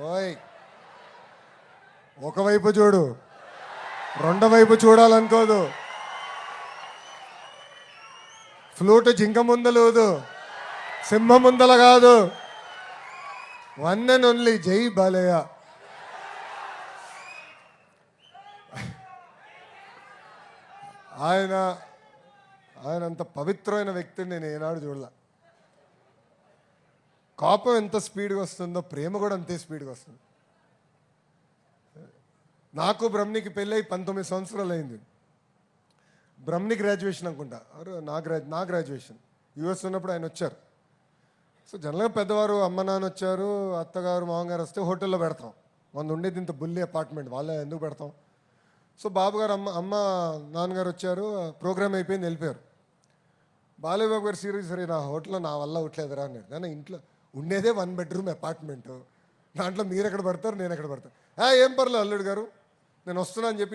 ఓయ్, ఒకవైపు చూడు, రెండో వైపు చూడాలనుకోదు. ఫ్లూట్ జింక ముందలేదు, సింహం ముందల కాదు. వన్ అండ్ ఓన్లీ జై బాలయ్య. ఆయన ఆయన అంత పవిత్రమైన వ్యక్తిని నేను ఏనాడు చూడలే. కోపం ఎంత స్పీడ్గా వస్తుందో ప్రేమ కూడా అంతే స్పీడ్గా వస్తుంది. నాకు బ్రహ్మనికి పెళ్ళి 19 సంవత్సరాలు అయింది. బ్రహ్మని గ్రాడ్యుయేషన్ అనుకుంటా, నా గ్రాడ్యుయేషన్ యూఎస్ ఉన్నప్పుడు ఆయన వచ్చారు. సో జనరల్గా పెద్దవారు అమ్మ నాన్న వచ్చారు, అత్తగారు మామగారు వస్తే హోటల్లో పెడతాం. ఉండేది ఇంత బుల్లి అపార్ట్మెంట్, వాళ్ళే ఎందుకు పెడతాం. సో బాబు గారు అమ్మ నాన్నగారు వచ్చారు, ప్రోగ్రామ్ అయిపోయింది, వెళ్ళిపోయారు. బాలయ్య బాబు గారు సీరియస్, సరే నా హోటల్లో నా వల్ల అవట్లేదురా అన్నారు. కానీ ఇంట్లో ఉండేదే 1 బెడ్రూమ్ అపార్ట్మెంటు, దాంట్లో మీరు ఎక్కడ పడతారు, నేను ఎక్కడ పడతాను. ఏం పర్లేదు అల్లుడు గారు, నేను వస్తున్నా అని చెప్పి